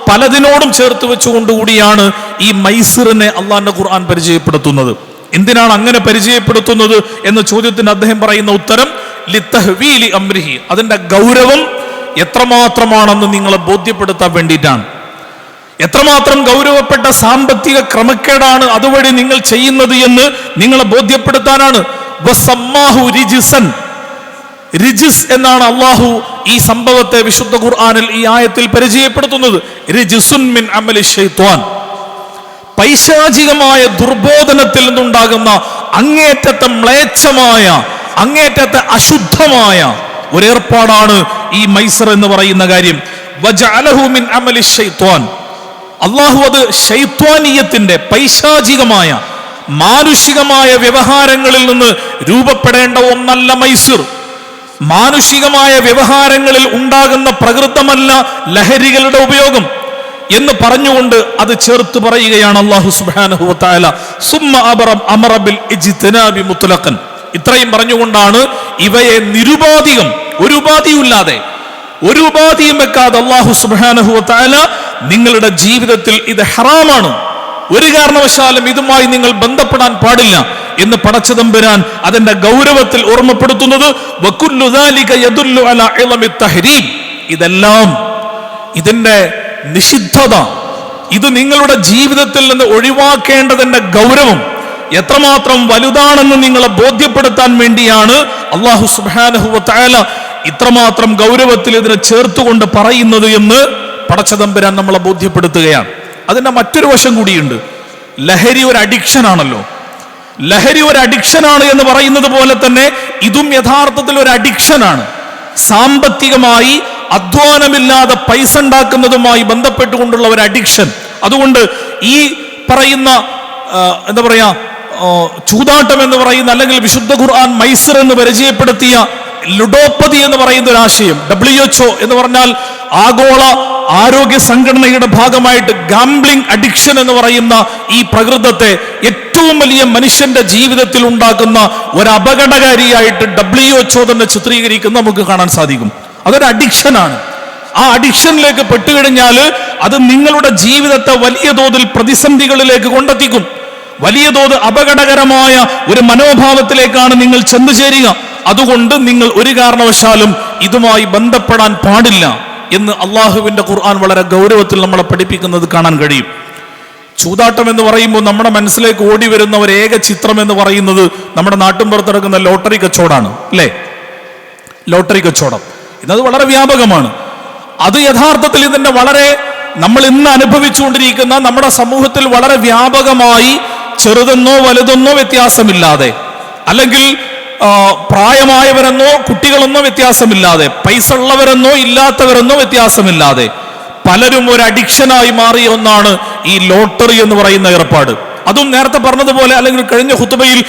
പലതിനോടും ചേർത്ത് വെച്ചുകൊണ്ടുകൂടിയാണ് ഈ മൈസിറിനെ അള്ളാന്റെ ഖുർആൻ പരിചയപ്പെടുത്തുന്നത്. എന്തിനാണ് അങ്ങനെ പരിചയപ്പെടുത്തുന്നത് എന്ന ചോദ്യത്തിന് അദ്ദേഹം പറയുന്ന ഉത്തരം ലിതഹ്വീലി അംരിഹി, അതിന്റെ ഗൗരവം എത്രമാത്രമാണെന്ന് നിങ്ങളെ ബോധ്യപ്പെടുത്താൻ വേണ്ടിയിട്ടാണ്. എത്രമാത്രം ഗൗരവപ്പെട്ട സാമ്പത്തിക ക്രമക്കേടാണ് അതുവഴി നിങ്ങൾ ചെയ്യുന്നത് എന്ന് നിങ്ങളെ ബോധ്യപ്പെടുത്താനാണ്. വസമ്മാഹു റിജ്സൻ, റിജ്സ് എന്നാണ് അള്ളാഹു ഈ സംഭവത്തെ വിശുദ്ധ ഖുർആനിൽ ഈ ആയത്തിൽ പരിചയപ്പെടുത്തുന്നത്. റിജ്സുൻ മിൻ അമലി ശൈത്വാൻ, പൈശാചികമായ ദുർബോധനത്തിൽ നിന്നുണ്ടാകുന്ന അങ്ങേറ്റത്തെ മ്ലേച്ഛമായ, അങ്ങേറ്റത്തെ അശുദ്ധമായ ഒരേർപ്പാടാണ് ഈ മൈസർ എന്ന് പറയുന്ന കാര്യം. വജഅലഹു മിൻ അമലി ശൈത്വാൻ, അള്ളാഹു അത് ശൈത്വാനീയത്തിന്റെ പൈശാചികമായ മാനുഷികമായ വ്യവഹാരങ്ങളിൽ നിന്ന് രൂപപ്പെടേണ്ട ഒന്നല്ല മൈസിർ. മാനുഷികമായ വ്യവഹാരങ്ങളിൽ ഉണ്ടാകുന്ന പ്രകൃതമല്ല ലഹരികളുടെ ഉപയോഗം എന്ന് പറഞ്ഞുകൊണ്ട് അത് ചേർത്ത് പറയുകയാണ് അല്ലാഹു സുബ്ഹാനഹു വ തആല. സുമ്മ അമറ ബിൽ ഇജ്തിനാബി മുത്ലഖൻ, ഇത്രയും പറഞ്ഞുകൊണ്ടാണ് ഇവയെ നിരുപാധികം, ഒരു ഉപാധിയും വെക്കാതെ അല്ലാഹു സുബ്ഹാനഹു വ തആല നിങ്ങളുടെ ജീവിതത്തിൽ ഇത് ഹറാമാണ്, ഒരു കാരണവശാലും ഇതുമായി നിങ്ങൾ ബന്ധപ്പെടാൻ പാടില്ല എന്ന് പടച്ചതമ്പുരാൻ അതിന്റെ ഗൗരവത്തിൽ ഓർമ്മപ്പെടുത്തുന്നത് വകുല്ലു ദാലിക യദുല്ലു അലാ ഇളമി തഹ്രീം. ഇതെല്ലാം ഇതിന്റെ നിഷിദ്ധത, ഇത് നിങ്ങളുടെ ജീവിതത്തിൽ നിന്ന് ഒഴിവാക്കേണ്ടതിന്റെ ഗൗരവം എത്രമാത്രം വലുതാണെന്ന് നിങ്ങളെ ബോധ്യപ്പെടുത്താൻ വേണ്ടിയാണ് അല്ലാഹു സുബ്ഹാനഹു വ തആല ഇത്രമാത്രം ഗൗരവത്തിൽ ഇതിനെ ചേർത്തുകൊണ്ട് പറയുന്നത് എന്ന് പടച്ചതമ്പുരാൻ നമ്മളെ ബോധ്യപ്പെടുത്തുകയാണ്. അതിന്റെ മറ്റൊരു വശം കൂടിയുണ്ട്. ലഹരി ഒരു അഡിക്ഷൻ ആണല്ലോ. ലഹരി ഒരു അഡിക്ഷനാണ് എന്ന് പറയുന്നത് പോലെ തന്നെ ഇതും യഥാർത്ഥത്തിൽ ഒരു അഡിക്ഷനാണ്. സാമ്പത്തികമായി അധ്വാനമില്ലാതെ പൈസ ഉണ്ടാക്കുന്നതുമായി ബന്ധപ്പെട്ടുകൊണ്ടുള്ള ഒരു അഡിക്ഷൻ. അതുകൊണ്ട് ഈ പറയുന്ന എന്താ പറയാ ചൂതാട്ടം എന്ന് പറയുന്ന, അല്ലെങ്കിൽ വിശുദ്ധ ഖുർആൻ മൈസർ എന്ന് പരിചയപ്പെടുത്തിയ ലുഡോപ്പതി എന്ന് പറയുന്ന ഒരു ആശയം, WHO എന്ന് പറഞ്ഞാൽ ആഗോള ആരോഗ്യ സംഘടനയുടെ ഭാഗമായിട്ട് ഗാംബ്ലിംഗ് അഡിക്ഷൻ എന്ന് പറയുന്ന ഈ പ്രകൃതത്തെ ഏറ്റവും വലിയ മനുഷ്യന്റെ ജീവിതത്തിൽ ഉണ്ടാക്കുന്ന ഒരു അപകടകാരിയായിട്ട് WHO തന്നെ ചിത്രീകരിക്കുന്ന നമുക്ക് കാണാൻ സാധിക്കും. അതൊരു അഡിക്ഷനാണ്. ആ അഡിക്ഷനിലേക്ക് പെട്ടുകഴിഞ്ഞാൽ അത് നിങ്ങളുടെ ജീവിതത്തെ വലിയ തോതിൽ പ്രതിസന്ധികളിലേക്ക് കൊണ്ടെത്തിക്കും. വലിയ തോത് അപകടകരമായ ഒരു മനോഭാവത്തിലേക്കാണ് നിങ്ങൾ ചെന്നു ചേരുക. അതുകൊണ്ട് നിങ്ങൾ ഒരു കാരണവശാലും ഇതുമായി ബന്ധപ്പെടാൻ പാടില്ല എന്ന് അള്ളാഹുവിന്റെ ഖുർആൻ വളരെ ഗൗരവത്തിൽ നമ്മളെ പഠിപ്പിക്കുന്നത് കാണാൻ കഴിയും. ചൂതാട്ടം എന്ന് പറയുമ്പോൾ നമ്മുടെ മനസ്സിലേക്ക് ഓടി വരുന്ന ഒരു ഏക ചിത്രം എന്ന് പറയുന്നത് നമ്മുടെ നാട്ടിൻപുറത്ത് നടക്കുന്ന ലോട്ടറി കച്ചവടമാണ്, അല്ലേ? ലോട്ടറി കച്ചവടം ഇന്നത് വളരെ വ്യാപകമാണ്. അത് യഥാർത്ഥത്തിൽ ഇതിന്റെ വളരെ നമ്മൾ ഇന്ന് അനുഭവിച്ചുകൊണ്ടിരിക്കുന്ന നമ്മുടെ സമൂഹത്തിൽ വളരെ വ്യാപകമായി ചെറുതെന്നോ വലുതെന്നോ വ്യത്യാസമില്ലാതെ, അല്ലെങ്കിൽ പ്രായമായവരെന്നോ കുട്ടികളെന്നോ വ്യത്യാസമില്ലാതെ, പൈസ ഉള്ളവരെന്നോ ഇല്ലാത്തവരെന്നോ വ്യത്യാസമില്ലാതെ പലരും ഒരു അഡിക്ഷനായി മാറിയ ഒന്നാണ് ഈ ലോട്ടറി എന്ന് പറയുന്ന ഏർപ്പാട്. അതും നേരത്തെ പറഞ്ഞതുപോലെ, അല്ലെങ്കിൽ കഴിഞ്ഞ ഖുതുബയിൽ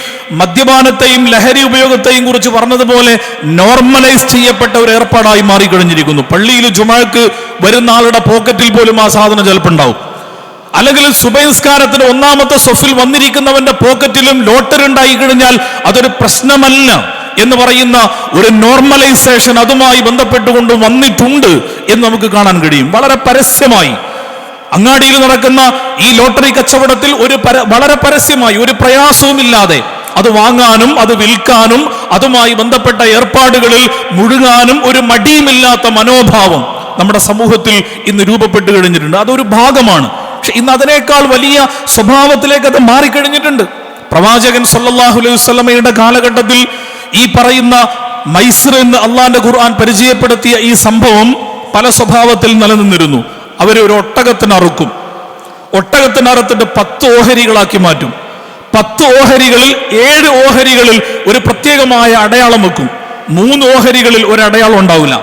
മദ്യപാനത്തെയും ലഹരി ഉപയോഗത്തെയും കുറിച്ച് പറഞ്ഞതുപോലെ നോർമലൈസ് ചെയ്യപ്പെട്ട ഒരു ഏർപ്പാടായി മാറിക്കഴിഞ്ഞിരിക്കുന്നു. പള്ളിയിൽ ജുമാക്ക് വരുന്ന ആളുടെ പോക്കറ്റിൽ പോലും ആ സാധനം ചിലപ്പുണ്ടാവും. അല്ലെങ്കിൽ സുബഹി നിസ്കാരത്തിന് ഒന്നാമത്തെ സൊഫിൽ വന്നിരിക്കുന്നവന്റെ പോക്കറ്റിലും ലോട്ടറി ഉണ്ടായി കഴിഞ്ഞാൽ അതൊരു പ്രശ്നമല്ല എന്ന് പറയുന്ന ഒരു നോർമലൈസേഷൻ അതുമായി ബന്ധപ്പെട്ടുകൊണ്ട് വന്നിട്ടുണ്ട് എന്ന് നമുക്ക് കാണാൻ കഴിയും. വളരെ പരസ്യമായി അങ്ങാടിയിൽ നടക്കുന്ന ഈ ലോട്ടറി കച്ചവടത്തിൽ വളരെ പരസ്യമായി ഒരു പ്രയാസവുമില്ലാതെ അത് വാങ്ങാനും അത് വിൽക്കാനും അതുമായി ബന്ധപ്പെട്ട ഏർപ്പാടുകളിൽ മുഴുകാനും ഒരു മടിയുമില്ലാത്ത മനോഭാവം നമ്മുടെ സമൂഹത്തിൽ ഇന്ന് രൂപപ്പെട്ടു കഴിഞ്ഞിട്ടുണ്ട്. അതൊരു ഭാഗമാണ്. പക്ഷെ ഇന്ന് അതിനേക്കാൾ വലിയ സ്വഭാവത്തിലേക്ക് അത് മാറിക്കഴിഞ്ഞിട്ടുണ്ട്. പ്രവാചകൻ സല്ലല്ലാഹു അലൈഹി വസല്ലമയുടെ കാലഘട്ടത്തിൽ ഈ പറയുന്ന മൈസർ എന്ന് അള്ളാന്റെ ഖുർആൻ പരിചയപ്പെടുത്തിയ ഈ സംഭവം പല സ്വഭാവത്തിൽ നിലനിന്നിരുന്നു. അവരൊരു ഒട്ടകത്തിനറുക്കും. ഒട്ടകത്തിനറുത്തിട്ട് 10 ഓഹരികളാക്കി മാറ്റും. 10 ഓഹരികളിൽ 7 ഓഹരികളിൽ ഒരു പ്രത്യേകമായ അടയാളം വെക്കും. 3 ഓഹരികളിൽ ഒരു അടയാളം ഉണ്ടാവില്ല.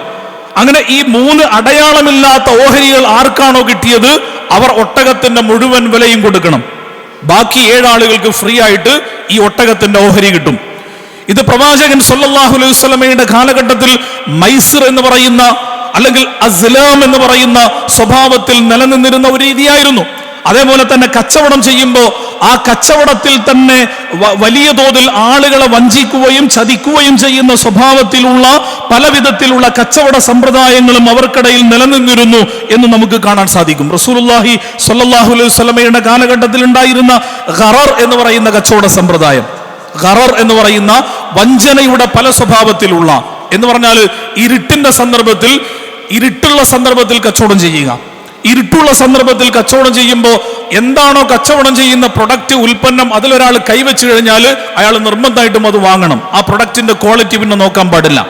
അങ്ങനെ ഈ 3 അടയാളമില്ലാത്ത ഓഹരികൾ ആർക്കാണോ കിട്ടിയത് അവർ ഒട്ടകത്തിന്റെ മുഴുവൻ വിലയും കൊടുക്കണം. ബാക്കി 7 ആളുകൾക്ക് ഫ്രീ ആയിട്ട് ഈ ഒട്ടകത്തിന്റെ ഓഹരി കിട്ടും. ഇത് പ്രവാചകൻ സല്ലല്ലാഹു അലൈഹി വസല്ലമയുടെ കാലഘട്ടത്തിൽ മൈസർ എന്ന് പറയുന്ന, അല്ലെങ്കിൽ അസ്ലാം എന്ന് പറയുന്ന സ്വഭാവത്തിൽ നിലനിന്നിരുന്ന ഒരു രീതിയായിരുന്നു. അതേപോലെ തന്നെ കച്ചവടം ചെയ്യുമ്പോൾ ആ കച്ചവടത്തിൽ തന്നെ വലിയ തോതിൽ ആളുകളെ വഞ്ചിക്കുകയും ചതിക്കുകയും ചെയ്യുന്ന സ്വഭാവത്തിലുള്ള പല വിധത്തിലുള്ള കച്ചവട സമ്പ്രദായങ്ങളും അവർക്കിടയിൽ നിലനിന്നിരുന്നു എന്ന് നമുക്ക് കാണാൻ സാധിക്കും. റസൂലുള്ളാഹി സ്വല്ലല്ലാഹു അലൈഹി വസല്ലമയുടെ കാലഘട്ടത്തിൽ ഉണ്ടായിരുന്ന ഖറർ എന്ന് പറയുന്ന കച്ചവട സമ്പ്രദായം, ഖറർ എന്ന് പറയുന്ന വഞ്ചനയുടെ പല സ്വഭാവത്തിലുള്ള, എന്ന് പറഞ്ഞാൽ ഇരുട്ടുള്ള സന്ദർഭത്തിൽ കച്ചവടം ചെയ്യുക. ഇരുട്ടുള്ള സന്ദർഭത്തിൽ കച്ചവടം ചെയ്യുമ്പോൾ എന്താണോ കച്ചവടം ചെയ്യുന്ന പ്രൊഡക്റ്റ്, ഉൽപ്പന്നം, അതിലൊരാൾ കൈവച്ചു കഴിഞ്ഞാൽ അയാൾ നിർബന്ധമായിട്ടും അത് വാങ്ങണം. ആ പ്രൊഡക്റ്റിന്റെ ക്വാളിറ്റി പിന്നെ നോക്കാൻ പാടില്ല,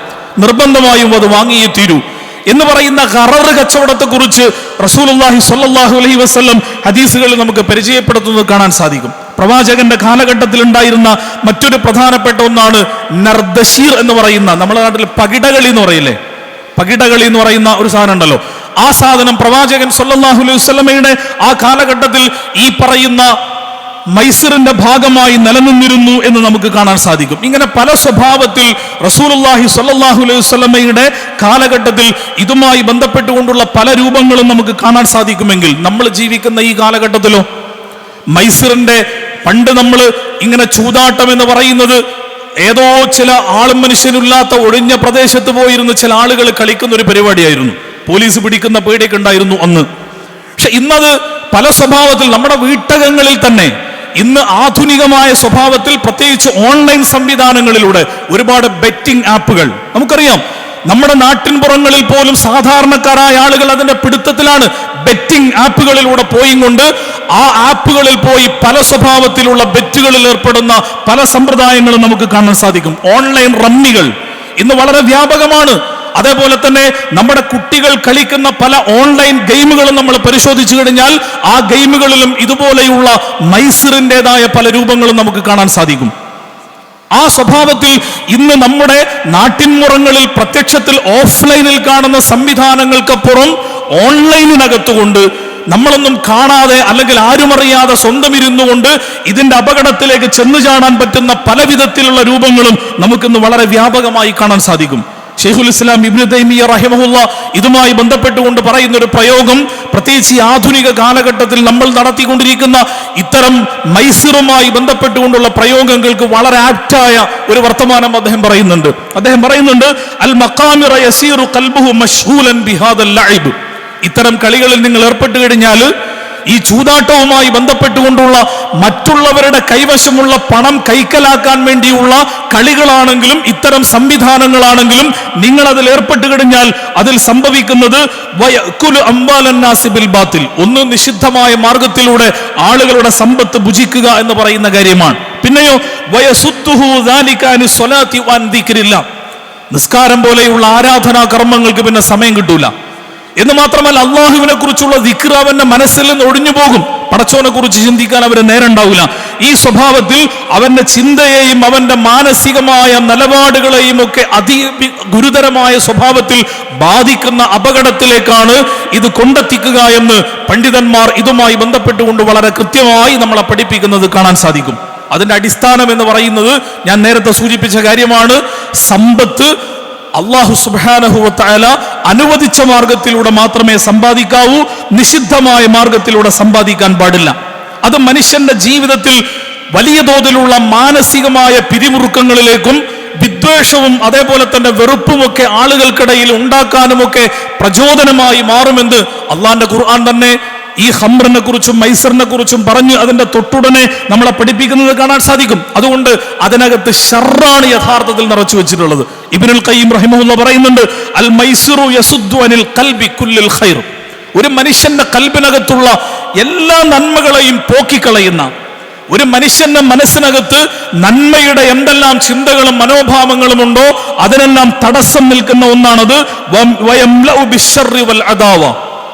നിർബന്ധമായും അത് വാങ്ങിയേ തീരൂ എന്ന് പറയുന്ന ഖറർ കച്ചവടത്തെ കുറിച്ച് റസൂലുള്ളാഹി സ്വല്ലല്ലാഹു അലൈഹി വസല്ലം ഹദീസുകളിൽ നമുക്ക് പരിചയപ്പെടുത്തുന്നത് കാണാൻ സാധിക്കും. പ്രവാചകന്റെ കാലഘട്ടത്തിൽ ഉണ്ടായിരുന്ന മറ്റൊരു പ്രധാനപ്പെട്ട ഒന്നാണ് നർദശീർ എന്ന് പറയുന്ന, നമ്മുടെ നാട്ടിൽ പകിടകളി എന്ന് പറയില്ലേ, പകിടകളി എന്ന് പറയുന്ന ഒരു സാധനം ഉണ്ടല്ലോ. ആ സാധനം പ്രവാചകൻ സല്ലല്ലാഹു അലൈഹി വസല്ലമയുടെ ആ കാലഘട്ടത്തിൽ ഈ പറയുന്ന മൈസറിന്റെ ഭാഗമായി നിലനിന്നിരുന്നു എന്ന് നമുക്ക് കാണാൻ സാധിക്കും. ഇങ്ങനെ പല സ്വഭാവത്തിൽ റസൂലുള്ളാഹി സ്വല്ലല്ലാഹു അലൈഹി വസല്ലമയുടെ കാലഘട്ടത്തിൽ ഇതുമായി ബന്ധപ്പെട്ടുകൊണ്ടുള്ള പല രൂപങ്ങളും നമുക്ക് കാണാൻ സാധിക്കുമെങ്കിൽ നമ്മൾ ജീവിക്കുന്ന ഈ കാലഘട്ടത്തിലോ മൈസറിന്റെ, പണ്ട് നമ്മൾ ഇങ്ങനെ ചൂതാട്ടം എന്ന് പറയുന്നത് ഏതോ ചില ആളും മനുഷ്യനില്ലാത്ത ഒഴിഞ്ഞ പ്രദേശത്ത് പോയിരുന്ന് ചില ആളുകൾ കളിക്കുന്ന ഒരു പരിപാടിയായിരുന്നു. പോലീസ് പിടിക്കുന്ന പേടിയൊക്കെ ഉണ്ടായിരുന്നു അന്ന്. പക്ഷെ ഇന്നത് പല സ്വഭാവത്തിൽ നമ്മുടെ വീട്ടകങ്ങളിൽ തന്നെ ഇന്ന് ആധുനികമായ സ്വഭാവത്തിൽ, പ്രത്യേകിച്ച് ഓൺലൈൻ സംവിധാനങ്ങളിലൂടെ ഒരുപാട് ബെറ്റിംഗ് ആപ്പുകൾ നമുക്കറിയാം. നമ്മുടെ നാട്ടിൻപുറങ്ങളിൽ പോലും സാധാരണക്കാരായ ആളുകൾ അതിന്റെ പിടുത്തത്തിലാണ്. ബെറ്റിംഗ് ആപ്പുകളിലൂടെ പോയിക്കൊണ്ട് ആ ആപ്പുകളിൽ പോയി പല സ്വഭാവത്തിലുള്ള ബെറ്റുകളിൽ ഏർപ്പെടുന്ന പല സമ്പ്രദായങ്ങളും നമുക്ക് കാണാൻ സാധിക്കും. ഓൺലൈൻ റമ്മികൾ ഇന്ന് വളരെ വ്യാപകമാണ്. അതേപോലെ തന്നെ നമ്മുടെ കുട്ടികൾ കളിക്കുന്ന പല ഓൺലൈൻ ഗെയിമുകളും നമ്മൾ പരിശോധിച്ചു കഴിഞ്ഞാൽ ആ ഗെയിമുകളിലും ഇതുപോലെയുള്ള മൈസറിൻ്റെതായ പല രൂപങ്ങളും നമുക്ക് കാണാൻ സാധിക്കും. ആ സ്വഭാവത്തിൽ ഇന്ന് നമ്മുടെ നാട്ടിൻപുറങ്ങളിൽ പ്രത്യക്ഷത്തിൽ ഓഫ്ലൈനിൽ കാണുന്ന സംവിധാനങ്ങൾക്കപ്പുറം ഓൺലൈനിനകത്തുകൊണ്ട് നമ്മളൊന്നും കാണാതെ അല്ലെങ്കിൽ ആരുമറിയാതെ സ്വന്തം ഇരുന്നു കൊണ്ട് ഇതിന്റെ അപകടത്തിലേക്ക് ചെന്നു ചാടാൻ പറ്റുന്ന പല വിധത്തിലുള്ള രൂപങ്ങളും നമുക്കിന്ന് വളരെ വ്യാപകമായി കാണാൻ സാധിക്കും. ഷെയ്ഖുൽ ഇസ്ലാം ഇബ്നു തൈമിയ്യ റഹിമഹുല്ലാ ഇതുമായി ബന്ധപ്പെട്ടുകൊണ്ട് പറയുന്ന ഒരു പ്രയോഗം, പ്രത്യേകിച്ച് ഈ ആധുനിക കാലഘട്ടത്തിൽ നമ്മൾ നടത്തിക്കൊണ്ടിരിക്കുന്ന ഇത്തരം മൈസറുമായി ബന്ധപ്പെട്ടുകൊണ്ടുള്ള പ്രയോഗങ്ങൾക്ക് വളരെ ആപ്റ്റായ ഒരു വർത്തമാനം അദ്ദേഹം പറയുന്നുണ്ട് അൽ മഖാമിറ യസീറു ഖൽബുഹു മശ്ഹൂലൻ ബിഹാദൽ ലഅബ്. ഇത്തരം കളികളിൽ നിങ്ങൾ ഏർപ്പെട്ടു കഴിഞ്ഞാൽ, ഈ ചൂതാട്ടവുമായി ബന്ധപ്പെട്ടുകൊണ്ടുള്ള മറ്റുള്ളവരുടെ കൈവശമുള്ള പണം കൈക്കലാക്കാൻ വേണ്ടിയുള്ള കളികളാണെങ്കിലും ഇത്തരം സംവിധാനങ്ങളാണെങ്കിലും നിങ്ങൾ അതിൽ ഏർപ്പെട്ടു കഴിഞ്ഞാൽ അതിൽ സംഭവിക്കുന്നത് ഒന്ന് നിഷിദ്ധമായ മാർഗത്തിലൂടെ ആളുകളുടെ സമ്പത്ത് ഭുജിക്കുക എന്ന് പറയുന്ന കാര്യമാണ്. പിന്നെയോ നിസ്കാരം പോലെയുള്ള ആരാധനാ കർമ്മങ്ങൾക്ക് പിന്നെ സമയം കിട്ടൂല എന്ന് മാത്രമല്ല, അള്ളാഹുവിനെ കുറിച്ചുള്ള ദിക്ർ അവന്റെ മനസ്സിൽ നിന്ന് ഒഴിഞ്ഞു പോകും. പടച്ചോനെ കുറിച്ച് ചിന്തിക്കാൻ അവന് നേരം ഉണ്ടാവില്ല. ഈ സ്വഭാവത്തിൽ അവന്റെ ചിന്തയെയും അവന്റെ മാനസികമായ നിലപാടുകളെയും ഒക്കെ ഗുരുതരമായ സ്വഭാവത്തിൽ ബാധിക്കുന്ന അപകടത്തിലേക്കാണ് ഇത് കൊണ്ടെത്തിക്കുക എന്ന് പണ്ഡിതന്മാർ ഇതുമായി ബന്ധപ്പെട്ടുകൊണ്ട് വളരെ കൃത്യമായി നമ്മളെ പഠിപ്പിക്കുന്നത് കാണാൻ സാധിക്കും. അതിന്റെ അടിസ്ഥാനം എന്ന് പറയുന്നത് ഞാൻ നേരത്തെ സൂചിപ്പിച്ച കാര്യമാണ്. സമ്പത്ത് അല്ലാഹു സുബ്ഹാനഹു വ തആല അനുവദിച്ച മാർഗത്തിലൂടെ മാത്രമേ സമ്പാദിക്കാവൂ. നിഷിദ്ധമായ മാർഗത്തിലൂടെ സമ്പാദിക്കാൻ പാടില്ല. അത് മനുഷ്യന്റെ ജീവിതത്തിൽ വലിയ തോതിലുള്ള മാനസികമായ പിരിമുറുക്കങ്ങളിലേക്കും വിദ്വേഷവും അതേപോലെ തന്നെ വെറുപ്പുമൊക്കെ ആളുകൾക്കിടയിൽ ഉണ്ടാക്കാനുമൊക്കെ പ്രചോദനമായി മാറുമെന്ന് അള്ളാന്റെ ഖുർആൻ തന്നെ ഈ ഖംറിനെ കുറിച്ചും മൈസറിനെ കുറിച്ചും പറഞ്ഞ് അതിന്റെ തൊട്ടുടനെ നമ്മളെ പഠിപ്പിക്കുന്നത് കാണാൻ സാധിക്കും. അതുകൊണ്ട് അതിനകത്ത് ഷർറാണ് യഥാർത്ഥത്തിൽ നിറച്ചു വെച്ചിട്ടുള്ളത്. ഇബ്നുൽ ഖയ്യിം റഹിമഹുല്ലാ പറയുന്നുണ്ട്, അൽ മൈസിറു യസുദ്ദു അനിൽ ഖൽബി കുല്ലിൽ ഖൈർ. ഒരു മനുഷ്യന്റെ കൽബിനകത്തുള്ള എല്ലാ നന്മകളെയും പോക്കിക്കളയുന്ന, ഒരു മനുഷ്യന്റെ മനസ്സിനകത്ത് നന്മയുടെ എന്തെല്ലാം ചിന്തകളും മനോഭാവങ്ങളും ഉണ്ടോ അതിനെല്ലാം തടസ്സം നിൽക്കുന്ന ഒന്നാണത്.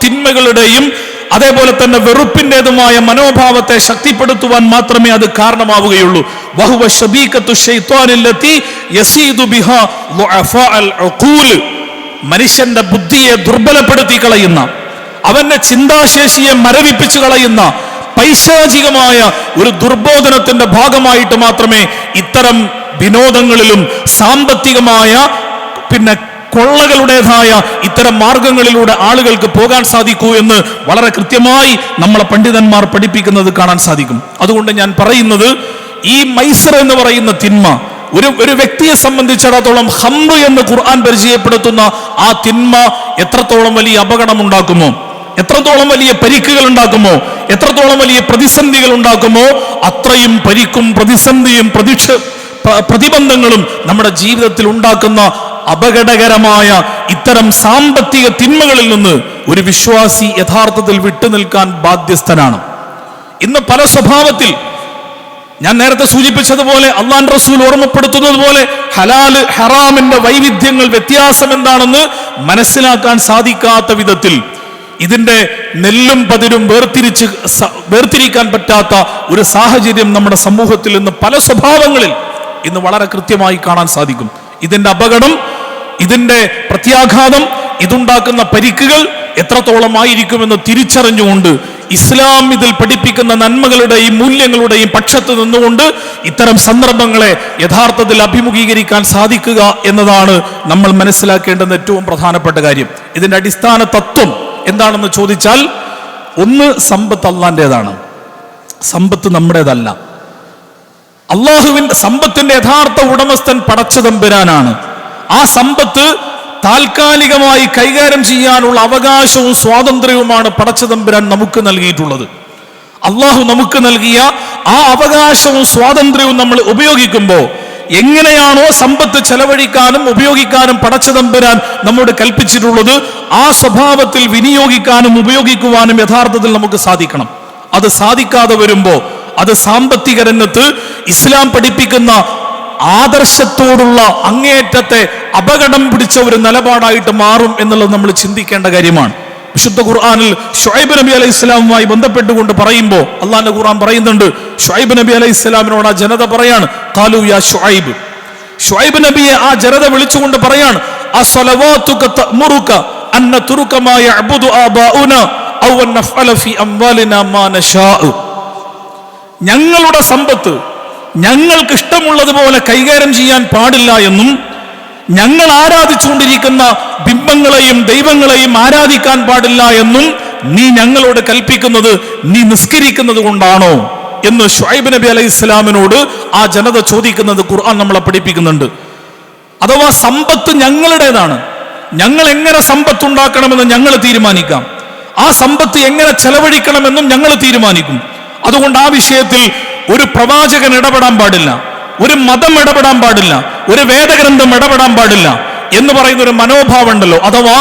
തിന്മകളുടെയും അതേപോലെ തന്നെ വെറുപ്പിന്റേതുമായ മനോഭാവത്തെ ശക്തിപ്പെടുത്തുവാൻ മാത്രമേ അത് കാരണമാവുകയുള്ളൂ. മനുഷ്യന്റെ ബുദ്ധിയെ ദുർബലപ്പെടുത്തി കളയുന്ന, അവന്റെ ചിന്താശേഷിയെ മരവിപ്പിച്ചു കളയുന്ന പൈശാചികമായ ഒരു ദുർബോധനത്തിന്റെ ഭാഗമായിട്ട് മാത്രമേ ഇത്തരം വിനോദങ്ങളിലും സാമ്പത്തികമായ പിന്നെ കൊള്ളകളുടേതായ ഇത്തരം മാർഗങ്ങളിലൂടെ ആളുകൾക്ക് പോകാൻ സാധിക്കൂ എന്ന് വളരെ കൃത്യമായി നമ്മളെ പണ്ഡിതന്മാർ പഠിപ്പിക്കുന്നത് കാണാൻ സാധിക്കും. അതുകൊണ്ട് ഞാൻ പറയുന്നത്, ഈ മൈസർ എന്ന് പറയുന്ന തിന്മ ഒരു വ്യക്തിയെ സംബന്ധിച്ചിടത്തോളം ഖംറ് എന്ന് ഖുർആൻ പരിചയപ്പെടുത്തുന്ന ആ തിന്മ എത്രത്തോളം വലിയ അപകടം ഉണ്ടാക്കുമോ, എത്രത്തോളം വലിയ പരിക്കുകൾ ഉണ്ടാക്കുമോ, എത്രത്തോളം വലിയ പ്രതിസന്ധികൾ ഉണ്ടാക്കുമോ, അത്രയും പരിക്കും പ്രതിസന്ധിയും പ്രതിബന്ധങ്ങളും നമ്മുടെ ജീവിതത്തിൽ ഉണ്ടാക്കുന്ന അപകടകരമായ ഇത്തരം സാമ്പത്തിക തിന്മകളിൽ നിന്ന് ഒരു വിശ്വാസി യഥാർത്ഥത്തിൽ വിട്ടുനിൽക്കാൻ ബാധ്യസ്ഥനാണ്. ഇന്ന് പല സ്വഭാവത്തിൽ ഞാൻ നേരത്തെ സൂചിപ്പിച്ചതുപോലെ അള്ളാഹുവിന്റെ റസൂൽ ഓർമ്മപ്പെടുത്തുന്നത് പോലെ ഹലാല് ഹറാമിന്റെ വൈവിധ്യങ്ങൾ, വ്യത്യാസം എന്താണെന്ന് മനസ്സിലാക്കാൻ സാധിക്കാത്ത വിധത്തിൽ ഇതിന്റെ നെല്ലും പതിരും വേർതിരിക്കാൻ പറ്റാത്ത ഒരു സാഹചര്യം നമ്മുടെ സമൂഹത്തിൽ ഇന്ന് പല സ്വഭാവങ്ങളിൽ ഇന്ന് വളരെ കൃത്യമായി കാണാൻ സാധിക്കും. ഇതിന്റെ അപകടം, ഇതിന്റെ പ്രത്യാഘാതം, ഇതുണ്ടാക്കുന്ന പരിക്കുകൾ എത്രത്തോളമായിരിക്കുമെന്ന് തിരിച്ചറിഞ്ഞുകൊണ്ട് ഇസ്ലാം ഇതിൽ പഠിപ്പിക്കുന്ന നന്മകളുടെയും മൂല്യങ്ങളുടെയും പക്ഷത്ത് നിന്നുകൊണ്ട് ഇത്തരം സന്ദർഭങ്ങളെ യഥാർത്ഥത്തിൽ അഭിമുഖീകരിക്കാൻ സാധിക്കുക എന്നതാണ് നമ്മൾ മനസ്സിലാക്കേണ്ടുന്ന ഏറ്റവും പ്രധാനപ്പെട്ട കാര്യം. ഇതിന്റെ അടിസ്ഥാന തത്വം എന്താണെന്ന് ചോദിച്ചാൽ, ഒന്ന്, സമ്പത്ത് അള്ളാന്റേതാണ്, സമ്പത്ത് നമ്മുടേതല്ല. അള്ളാഹുവിന്റെ സമ്പത്തിന്റെ യഥാർത്ഥ ഉടമസ്ഥൻ പടച്ചതമ്പുരാനാണ്. ആ സമ്പത്ത് താൽക്കാലികമായി കൈകാര്യം ചെയ്യാനുള്ള അവകാശവും സ്വാതന്ത്ര്യവുമാണ് പടച്ചതമ്പുരാൻ നമുക്ക് നൽകിയിട്ടുള്ളത്. അള്ളാഹു നമുക്ക് നൽകിയ ആ അവകാശവും സ്വാതന്ത്ര്യവും നമ്മൾ ഉപയോഗിക്കുമ്പോൾ എങ്ങനെയാണോ സമ്പത്ത് ചെലവഴിക്കാനും ഉപയോഗിക്കാനും പടച്ചതമ്പുരാൻ നമ്മോട് കൽപ്പിച്ചിട്ടുള്ളത്, ആ സ്വഭാവത്തിൽ വിനിയോഗിക്കാനും ഉപയോഗിക്കുവാനും യഥാർത്ഥത്തിൽ നമുക്ക് സാധിക്കണം. അത് സാധിക്കാതെ വരുമ്പോൾ അത് സാമ്പത്തിക രംഗത്ത് ഇസ്ലാം പഠിപ്പിക്കുന്ന ആദർശത്തോടുള്ള അങ്ങേയറ്റത്തെ അപകടം പിടിച്ച ഒരു നിലപാടായിട്ട് മാറും എന്നുള്ളത് നമ്മൾ ചിന്തിക്കേണ്ട കാര്യമാണ്. വിശുദ്ധ ഖുർആനിൽ ശുഐബ് നബി അലൈഹി ഇസ്ലാമുമായി ബന്ധപ്പെട്ടുകൊണ്ട് പറയുമ്പോൾ അള്ളാഹുവിന്റെ ഖുർആൻ പറയുന്നുണ്ട്, ശുഐബ് നബി അലൈഹി ഇസ്ലാമിനോട് ആ ജനത പറയാണ്, ഖാലു യാ ശുഐബ്. ശുഐബ് നബിയെ ആ ജനത വിളിച്ചുകൊണ്ട് പറയാണ്, അസ്സലവാതുക തഅമുറുക അൻ നത്രുക മാ യഅബുദു ആബാഉന ഔ അൻ നഫഅല ഫീ അംവാലിനാ മാ നശാഉ. ഞങ്ങളുടെ സമ്പത്ത് ഞങ്ങൾക്ക് ഇഷ്ടമുള്ളതുപോലെ കൈകാര്യം ചെയ്യാൻ പാടില്ല എന്നും ഞങ്ങൾ ആരാധിച്ചുകൊണ്ടിരിക്കുന്ന ബിംബങ്ങളെയും ദൈവങ്ങളെയും ആരാധിക്കാൻ പാടില്ല എന്നും നീ ഞങ്ങളോട് കൽപ്പിക്കുന്നത് നീ നിസ്കരിക്കുന്നത് കൊണ്ടാണോ എന്ന് ശുഐബ് നബി അലൈഹി ഇസ്ലാമിനോട് ആ ജനത ചോദിക്കുന്നത് ഖുർആൻ നമ്മളെ പഠിപ്പിക്കുന്നുണ്ട്. അഥവാ സമ്പത്ത് ഞങ്ങളുടേതാണ്, ഞങ്ങൾ എങ്ങനെ സമ്പത്ത് ഉണ്ടാക്കണമെന്ന് ഞങ്ങൾ തീരുമാനിക്കാം, ആ സമ്പത്ത് എങ്ങനെ ചെലവഴിക്കണമെന്നും ഞങ്ങൾ തീരുമാനിക്കും. അതുകൊണ്ട് ആ വിഷയത്തിൽ ഒരു പ്രവാചകൻ ഇടപെടാൻ പാടില്ല, ഒരു മതം ഇടപെടാൻ പാടില്ല, ഒരു വേദഗ്രന്ഥം ഇടപെടാൻ പാടില്ല എന്ന് പറയുന്ന ഒരു മനോഭാവം ഉണ്ടല്ലോ. അഥവാ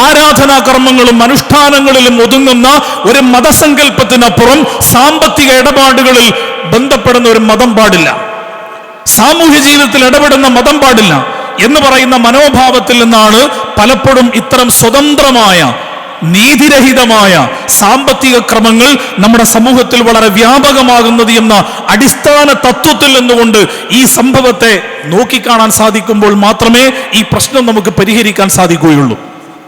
ആരാധനാ കർമ്മങ്ങളും അനുഷ്ഠാനങ്ങളിലും ഒതുങ്ങുന്ന ഒരു മതസങ്കല്പത്തിനപ്പുറം സാമ്പത്തിക ഇടപാടുകളിൽ ബന്ധപ്പെടുന്ന ഒരു മതം പാടില്ല, സാമൂഹ്യ ജീവിതത്തിൽ ഇടപെടുന്ന മതം പാടില്ല എന്ന് പറയുന്ന മനോഭാവത്തിൽ നിന്നാണ് പലപ്പോഴും ഇത്തരം സ്വതന്ത്രമായ നീതിരഹിതമായ സാമ്പത്തിക ക്രമങ്ങൾ നമ്മുടെ സമൂഹത്തിൽ വളരെ വ്യാപകമാകുന്നത് എന്ന അടിസ്ഥാന തത്വത്തിൽ നിന്നുകൊണ്ട് ഈ സംഭവത്തെ നോക്കിക്കാണാൻ സാധിക്കുമ്പോൾ മാത്രമേ ഈ പ്രശ്നം നമുക്ക് പരിഹരിക്കാൻ സാധിക്കുകയുള്ളൂ.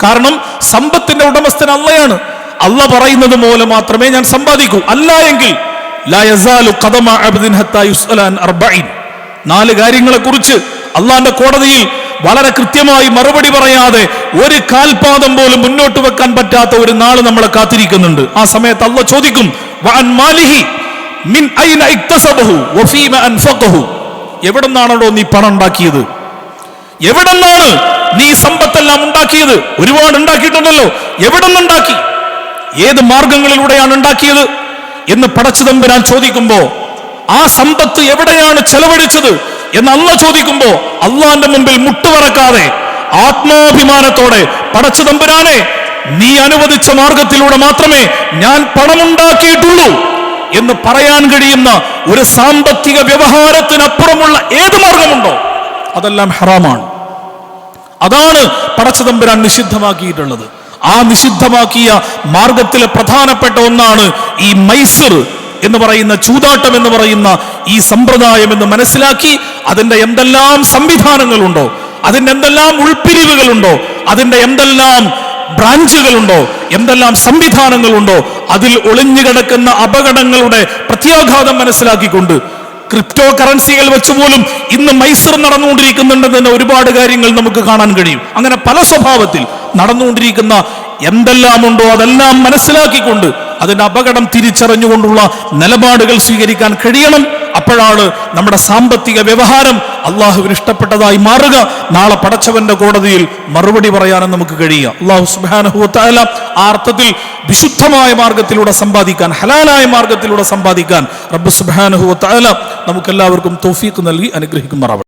കാരണം സമ്പത്തിന്റെ ഉടമസ്ഥൻ അള്ളയാണ്. അള്ള പറയുന്നത് പോലെ മാത്രമേ ഞാൻ സമ്പാദിക്കൂ. അല്ല എങ്കിൽ ലാ യസാലു ഖദമ അബ്ദിൻ ഹത്താ യുസ്അല അൻ അർബഈൻ. 4 കാര്യങ്ങളെ കുറിച്ച് അള്ളാന്റെ കോടതിയിൽ വളരെ കൃത്യമായി മറുപടി പറയാതെ ഒരു കാൽപാദം പോലും മുന്നോട്ട് വെക്കാൻ പറ്റാത്ത ഒരു നാള് നമ്മളെ കാത്തിരിക്കുന്നുണ്ട്. ആ സമയത്ത് അള്ളാഹ് ചോദിക്കും, വഅൻ മാലിഹി മിൻ ഐന ഇക്തസബഹു വഫീമ അൻഫഖഹു. എവിടെന്നാണോ നീ പണം ഉണ്ടാക്കിയത്? എവിടെന്നാണ് നീ സമ്പത്തെല്ലാം ഉണ്ടാക്കിയത്? ഒരുപാട് ഉണ്ടാക്കിയിട്ടുണ്ടല്ലോ, എവിടെന്നുണ്ടാക്കി? ഏത് മാർഗങ്ങളിലൂടെയാണ് ഉണ്ടാക്കിയത് എന്ന് പടച്ചതമ്പുരാൻ ചോദിക്കുമ്പോ ആ സമ്പത്ത് എവിടെയാണ് ചെലവഴിച്ചത് എന്ന് അള്ളാഹ് ചോദിക്കുമ്പോ അള്ളാന്റെ മുമ്പിൽ മുട്ടുവറക്കാതെ ആത്മാഭിമാനത്തോടെ പടച്ചതമ്പുരാനെ നീ അനുവദിച്ച മാർഗത്തിലൂടെ മാത്രമേ ഞാൻ പണമുണ്ടാക്കിയിട്ടുള്ളൂ എന്ന് പറയാൻ കഴിയുന്ന ഒരു സാമ്പത്തിക വ്യവഹാരത്തിനപ്പുറമുള്ള ഏത് മാർഗമുണ്ടോ അതെല്ലാം ഹറാമാണ്. അതാണ് പടച്ചതമ്പുരാൻ നിഷിദ്ധമാക്കിയിട്ടുള്ളത്. ആ നിഷിദ്ധമാക്കിയ മാർഗത്തിലെ പ്രധാനപ്പെട്ട ഒന്നാണ് ഈ മൈസിർ എന്ന് പറയുന്ന ചൂതാട്ടം എന്ന് പറയുന്ന ഈ സമ്പ്രദായം എന്ന് മനസ്സിലാക്കി അതിന്റെ എന്തെല്ലാം സംവിധാനങ്ങളുണ്ടോ, അതിന്റെ എന്തെല്ലാം ഉൾപ്പിരിവുകളുണ്ടോ, അതിന്റെ എന്തെല്ലാം ബ്രാഞ്ചുകളുണ്ടോ, എന്തെല്ലാം സംവിധാനങ്ങളുണ്ടോ, അതിൽ ഒളിഞ്ഞു കിടക്കുന്ന അപകടങ്ങളുടെ പ്രത്യാഘാതം മനസ്സിലാക്കിക്കൊണ്ട് ക്രിപ്റ്റോ കറൻസികൾ വെച്ച് പോലും ഇന്ന് മൈസൂർ നടന്നുകൊണ്ടിരിക്കുന്നുണ്ടെന്ന് ഒരുപാട് കാര്യങ്ങൾ നമുക്ക് കാണാൻ കഴിയും. അങ്ങനെ പല സ്വഭാവത്തിൽ നടന്നുകൊണ്ടിരിക്കുന്ന എന്തെല്ലാം ഉണ്ടോ അതെല്ലാം മനസ്സിലാക്കിക്കൊണ്ട് അതിന്റെ അപകടം തിരിച്ചറിഞ്ഞുകൊണ്ടുള്ള നിലപാടുകൾ സ്വീകരിക്കാൻ കഴിയണം. അപ്പോഴാണ് നമ്മുടെ സാമ്പത്തിക വ്യവഹാരം അള്ളാഹുവിന് ഇഷ്ടപ്പെട്ടതായി മാറുക. നാളെ പടച്ചവന്റെ കോടതിയിൽ മറുപടി പറയാനും നമുക്ക് കഴിയുക. അള്ളാഹു സുബ്ഹാനഹു വ തആല ആ അർത്ഥത്തിൽ വിശുദ്ധമായ മാർഗത്തിലൂടെ സമ്പാദിക്കാൻ, ഹലാലായ മാർഗത്തിലൂടെ സമ്പാദിക്കാൻ റബ്ബ് സുബ്ഹാനഹു വ തആല നമുക്കെല്ലാവർക്കും തൗഫീഖ് നൽകി അനുഗ്രഹിക്കുമാറാവട്ടെ.